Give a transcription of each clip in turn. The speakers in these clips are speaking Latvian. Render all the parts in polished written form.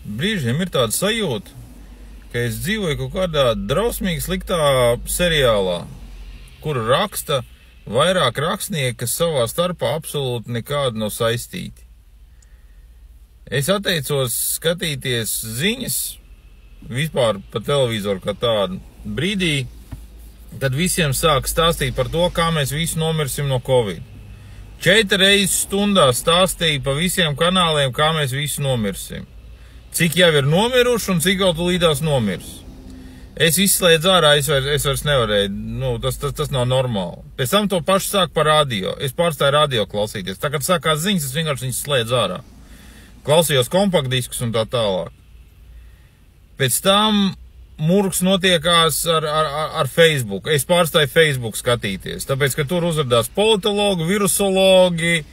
brīžiem ir tāda sajūta, ka es dzīvoju kaut kādā drausmīgi sliktā seriālā, kuru raksta vairāk rakstnieki, kas savā starpā absolūti nekādi nav saistīti. Es atteicos skatīties ziņas vispār pa televizoru kā tādu brīdī, kad visiem sāk stāstīt par to, kā mēs visi nomirsim no Covid. 4 reizes stundā stāstīja pa visiem kanāliem, kā mēs visi nomirsim. Cik jau ir nomiruši un cik jau tulīdās nomirs. Es izslēdzu ārā, es vairs nevarēju, tas nav normāli. Pēc tam to pašu sāk par radio. Es pārstāju radio klausīties. Tā, kad sākās ziņas, es vienkārši viņas slēdzu ārā. Klausījos kompaktdiskus un tā tālāk. Pēc tam murgs notiekās ar Facebook. Es pārstāju Facebook skatīties, tāpēc, ka tur uzrādās politologi, virusologi.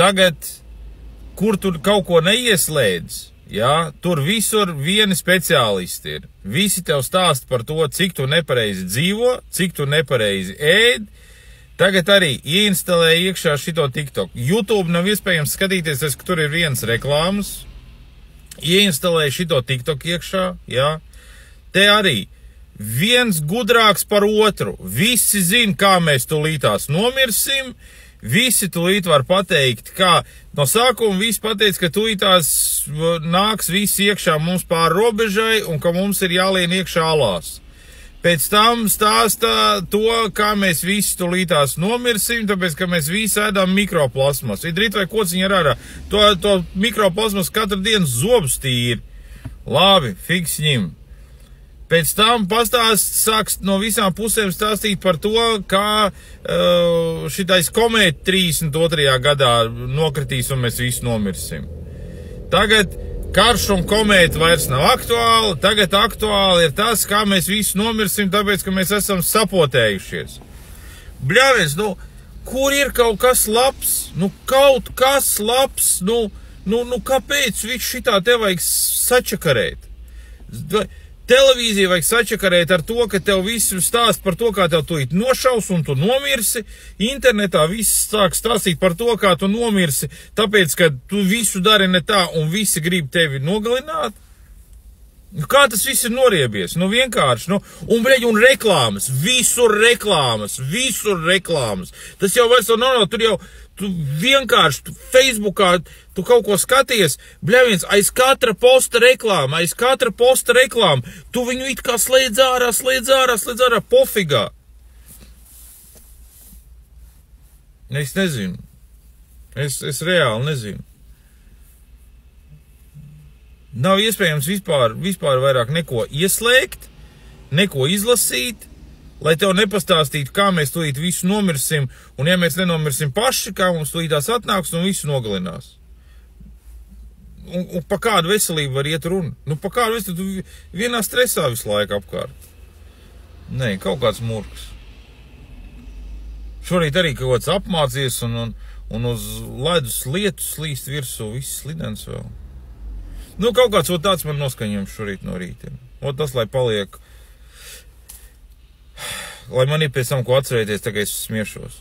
Tagad, kur tur kaut ko neieslēdz, jā, tur visur vieni speciālisti ir. Visi tev stāst par to, cik tu nepareizi dzīvo, cik tu nepareizi ēd. Tagad arī ieinstalēja iekšā šito TikTok. YouTube nav iespējams skatīties, ka tur ir viens reklāmas. Ieinstalēja šito TikTok iekšā, jā. Te arī viens gudrāks par otru. Visi zina, kā mēs tulītās nomirsim. Visi tulīt var pateikt, kā no sākuma visi pateica, ka tulītās nāks visi iekšā mums pār robežai un ka mums ir jālien iekšā alās. Pēc tam stāsta to, kā mēs visi tulītās nomirsim, tāpēc, ka mēs visi ēdām mikroplasmas. Idrīt vai kociņi ir ārā. To mikroplasmas katru dienu zobus tīri. Labi, fiks ņim. Pēc tam sāks no visām pusēm stāstīt par to, kā šitais komēta 32. gadā nokritīs un mēs visi nomirsim. Tagad karš un komēta vairs nav aktuāli, tagad aktuāli ir tas, kā mēs visi nomirsim, tāpēc, ka mēs esam sapotējušies. Bļāviens, kur ir kaut kas labs? Kaut kas labs, kāpēc viņš šitā te vajag sačakarēt? Televīzija vajag sačakarēt ar to, ka tev visi stāst par to, kā tev tūlīt nošaus un tu nomirsi. Internetā viss sāk stāstīt par to, kā tu nomirsi, tāpēc, ka tu visu dari ne tā un visi grib tevi nogalināt. Kā tas viss ir noriebies? Vienkārši, un reklāmas, visur reklāmas. Tas jau vairs nav, tur jau, tu vienkārši, Facebookā, tu kaut ko skaties, bļaviens, aiz katra posta reklāma, tu viņu it kā slēdz ārā, pofigā. Es nezinu. Es reāli nezinu. Nav iespējams vispār vairāk neko ieslēgt, neko izlasīt, lai tev nepastāstītu, kā mēs tūlīt visu nomirsim, un ja mēs nenomirsim paši, kā mums tūlītās atnāks un visu nogalinās. Un pa kādu veselību var iet runa? Pa kādu veselību? Tu vienā stresā visu laiku apkārt. Nē, kaut kāds murgs. Šorīt arī kaut kāds apmācies un uz ledus lietus slīst virsū, viss slidens vēl. Kaut kāds tāds man noskaņojums šorīt no rītiem. Tas, lai paliek, lai man ir pēc tam ko atcerēties, tā kā es smiešos.